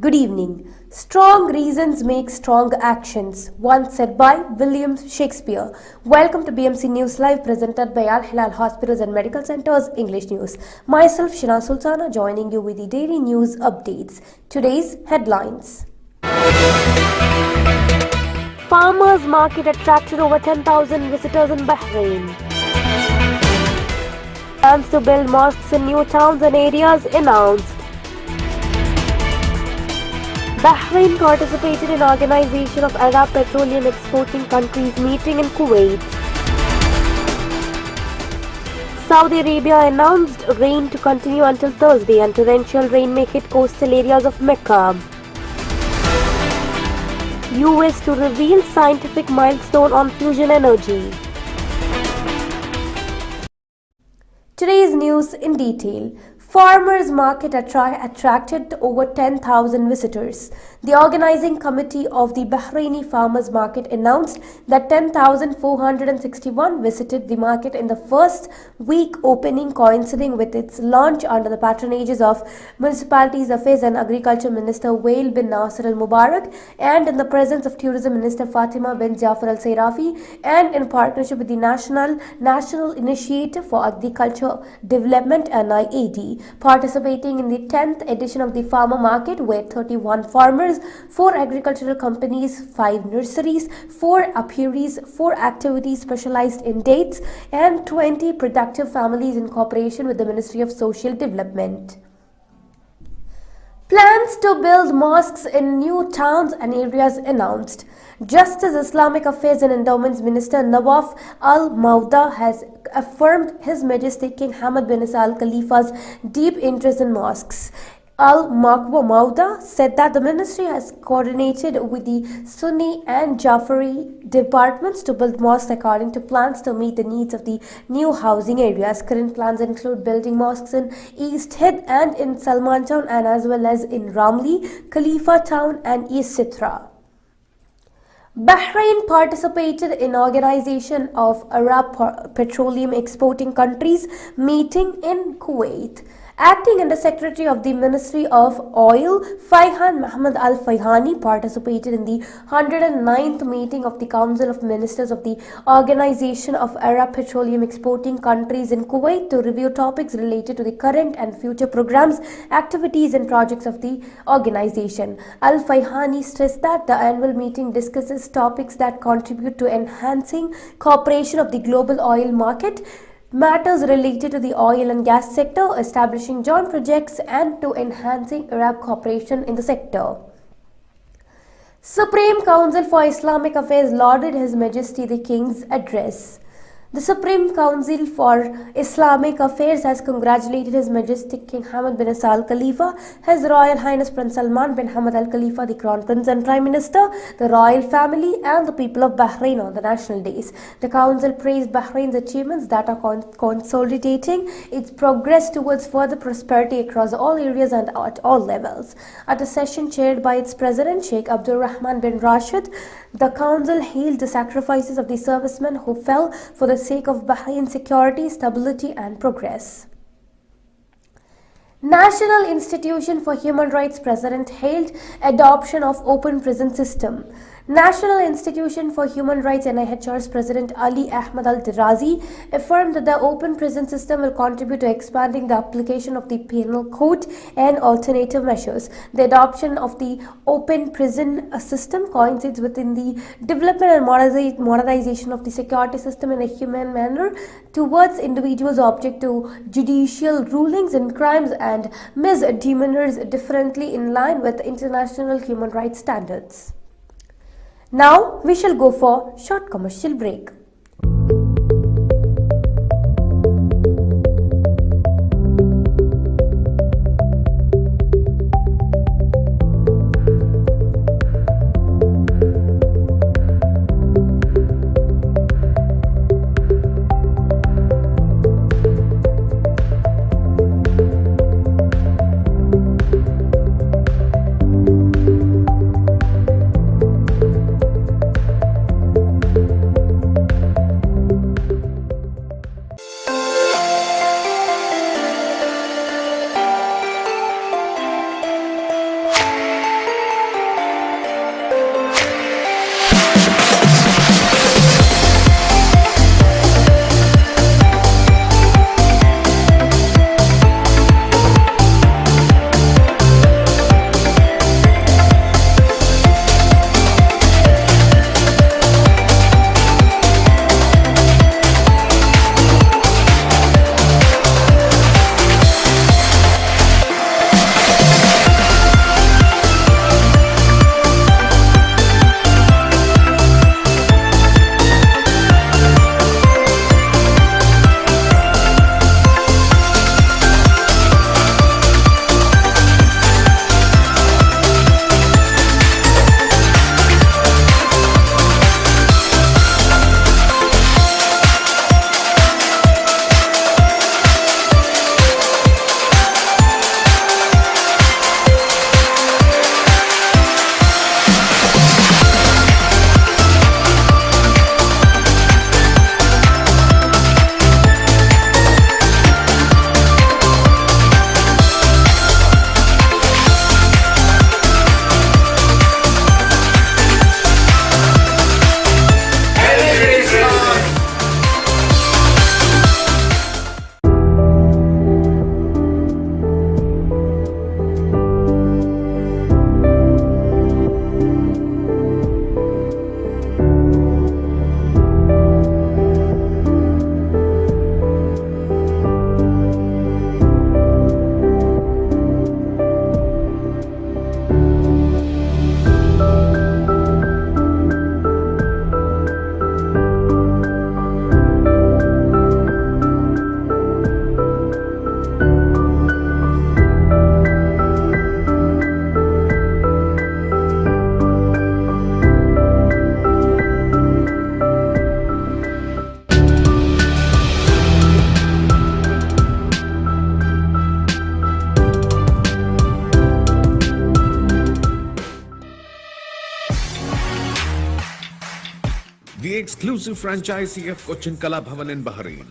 Good evening. Strong reasons make strong actions, once said by William Shakespeare. Welcome to BMC News Live, presented by Al Hilal Hospitals and Medical Centers English News. Myself, Shina Sultana, joining you with the daily news updates. Today's headlines. Farmers market attracted over 10,000 visitors in Bahrain. Plans to build mosques in new towns and areas announced. Bahrain participated in Organization of Arab Petroleum Exporting Countries meeting in Kuwait. Saudi Arabia announced rain to continue until Thursday and torrential rain may hit coastal areas of Mecca. US to reveal scientific milestone on fusion energy. Today's news in detail. Farmers market attracted over 10,000 visitors. The organizing committee of the Bahraini farmers market announced that 10,461 visited the market in the first week opening, coinciding with its launch under the patronages of Municipalities Affairs and Agriculture Minister Wael bin Nasser Al Mubarak, and in the presence of Tourism Minister Fatima bin Jafar Al Sayrafi, and in partnership with the National Initiative for Agriculture Development (NIAD). Participating in the 10th edition of the farmer market were 31 farmers, 4 agricultural companies, 5 nurseries, 4 apiaries, 4 activities specialized in dates, and 20 productive families in cooperation with the Ministry of Social Development. Plans to build mosques in new towns and areas announced. Just as Islamic Affairs and Endowments Minister Nawaf Al-Mauda has affirmed His Majesty King Hamad bin Isa Al Khalifa's deep interest in mosques, Al-Mauda said that the ministry has coordinated with the Sunni and Jafari departments to build mosques according to plans to meet the needs of the new housing areas. Current plans include building mosques in East Hidd and in Salman Town, and as well as in Ramli, Khalifa Town and East Sitra. Bahrain participated in Organization of Arab Petroleum Exporting Countries meeting in Kuwait. Acting Under Secretary of the Ministry of Oil, Faihan Mohammed Al Faihani participated in the 109th meeting of the Council of Ministers of the Organization of Arab Petroleum Exporting Countries in Kuwait to review topics related to the current and future programs, activities and projects of the organization. Al Faihani stressed that the annual meeting discusses topics that contribute to enhancing cooperation of the global oil market, matters related to the oil and gas sector, establishing joint projects, and to enhancing Arab cooperation in the sector. Supreme Council for Islamic Affairs lauded His Majesty the King's address. The Supreme Council for Islamic Affairs has congratulated His Majesty King Hamad bin Isa Al Khalifa, His Royal Highness Prince Salman bin Hamad Al Khalifa, the Crown Prince and Prime Minister, the Royal Family, and the people of Bahrain on the national days. The Council praised Bahrain's achievements that are consolidating its progress towards further prosperity across all areas and at all levels. At a session chaired by its President Sheikh Abdul Rahman bin Rashid, the Council hailed the sacrifices of the servicemen who fell for the sake of Bahrain's security, stability and progress. National Institution for Human Rights President hailed adoption of open prison system. National Institution for Human Rights NIHR's President Ali Ahmad Al-Dirazi affirmed that the open prison system will contribute to expanding the application of the penal code and alternative measures. The adoption of the open prison system coincides within the development and modernization of the security system in a humane manner towards individuals object to judicial rulings in crimes and misdemeanors differently in line with international human rights standards. Now we shall go for short commercial break. the exclusive franchisee of Cochin Kala Bhavan in Bahrain,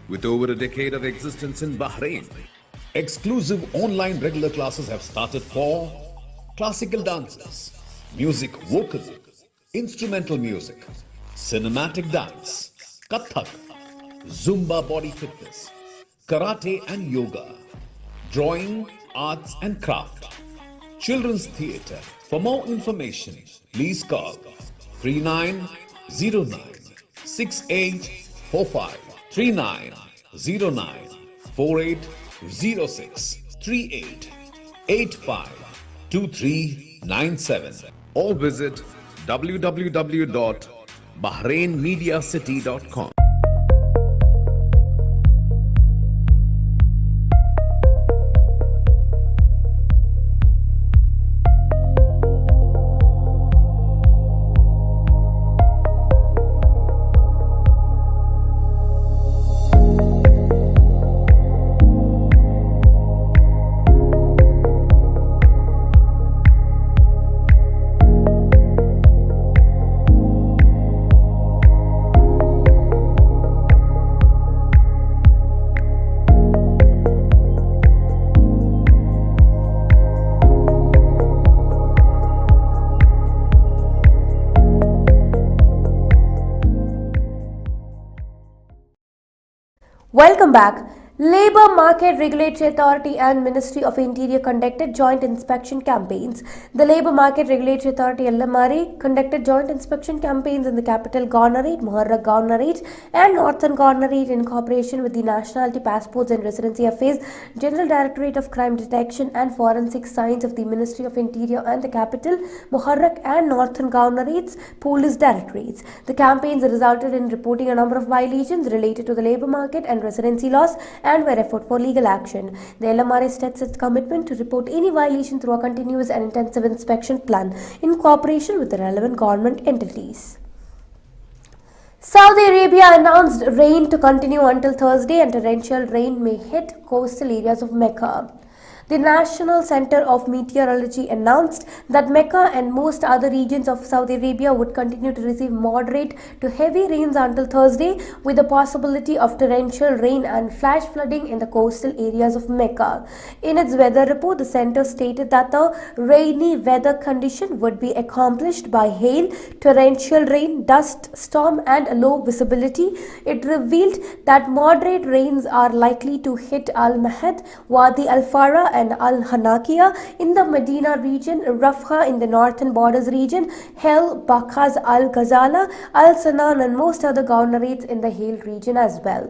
with over a decade of existence in Bahrain. Exclusive online regular classes have started for classical dances, music vocal, instrumental music, cinematic dance, Kathak, Zumba body fitness, karate and yoga, drawing, arts and craft, children's theatre. For more information, please call 3909 6845 3909 4806 3885 2397 or visit www.bahrainmediacity.com. Welcome back. Labour Market Regulatory Authority and Ministry of Interior conducted joint inspection campaigns. The Labour Market Regulatory Authority LMRA conducted joint inspection campaigns in the capital Governorate, Muharraq Governorate and Northern Governorate in cooperation with the Nationality, Passports and Residency Affairs, General Directorate of Crime Detection and Forensic Science of the Ministry of Interior and the capital, Muharraq and Northern Governorate's police directorates. The campaigns resulted in reporting a number of violations related to the labour market and residency laws and were effort for legal action. The LMRA states its commitment to report any violation through a continuous and intensive inspection plan in cooperation with the relevant government entities. Saudi Arabia announced rain to continue until Thursday and torrential rain may hit coastal areas of Mecca. The National Center of Meteorology announced that Mecca and most other regions of Saudi Arabia would continue to receive moderate to heavy rains until Thursday, with the possibility of torrential rain and flash flooding in the coastal areas of Mecca. In its weather report, the center stated that the rainy weather condition would be accomplished by hail, torrential rain, dust storm and low visibility. It revealed that moderate rains are likely to hit Al-Mahad, Wadi Al-Farah and Al-Hanakiya in the Medina region, Rafah in the northern borders region, Hel, Bakaz, Al-Ghazala, Al-Sanan and most other governorates in the Hale region as well.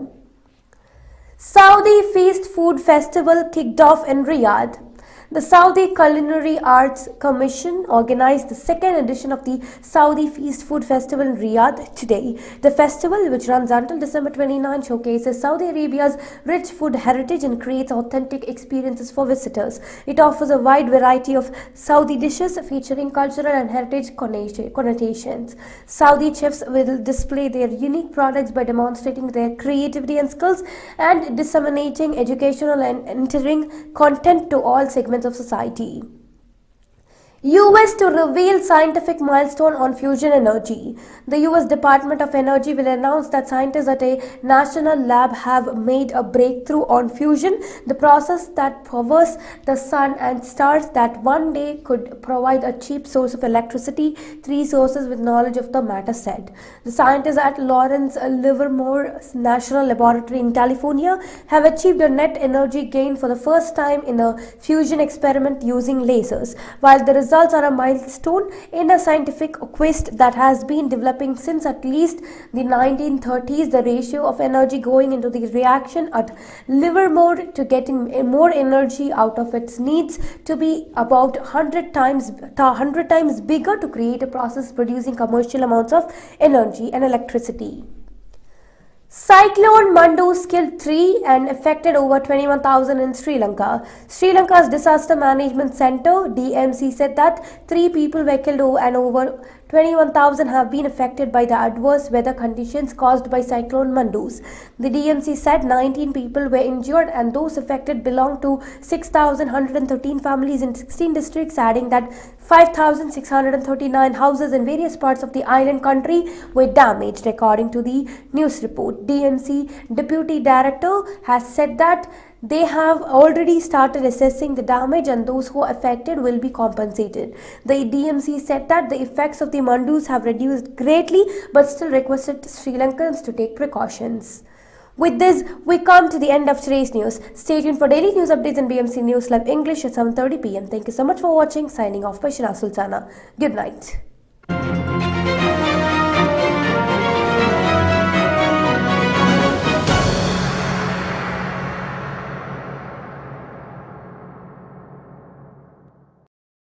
Saudi Feast Food Festival kicked off in Riyadh. The Saudi Culinary Arts Commission organized the second edition of the Saudi Feast Food Festival in Riyadh today. The festival, which runs until December 29, showcases Saudi Arabia's rich food heritage and creates authentic experiences for visitors. It offers a wide variety of Saudi dishes featuring cultural and heritage connotations. Saudi chefs will display their unique products by demonstrating their creativity and skills and disseminating educational and entertaining content to all segments of society. US to reveal scientific milestone on fusion energy. The US Department of Energy will announce that scientists at a national lab have made a breakthrough on fusion, the process that powers the sun and stars that one day could provide a cheap source of electricity, three sources with knowledge of the matter said. The scientists at Lawrence Livermore National Laboratory in California have achieved a net energy gain for the first time in a fusion experiment using lasers. While the results are a milestone in a scientific quest that has been developing since at least the 1930s, the ratio of energy going into the reaction at Livermore to getting more energy out of its needs to be about 100 times bigger to create a process producing commercial amounts of energy and electricity. Cyclone Mandus killed 3 and affected over 21,000 in Sri Lanka. Sri Lanka's Disaster Management Centre (DMC) said that 3 people were killed and over 21,000 have been affected by the adverse weather conditions caused by Cyclone Mandus. The DMC said 19 people were injured and those affected belong to 6,113 families in 16 districts, adding that 5,639 houses in various parts of the island country were damaged, according to the news report. DMC Deputy Director has said that they have already started assessing the damage and those who are affected will be compensated. The DMC said that the effects of the Mandus have reduced greatly but still requested Sri Lankans to take precautions. With this, we come to the end of today's news. Stay tuned for daily news updates in BMC News Live English at 7:30 p.m. Thank you so much for watching. Signing off by Shina Sultana. Good night.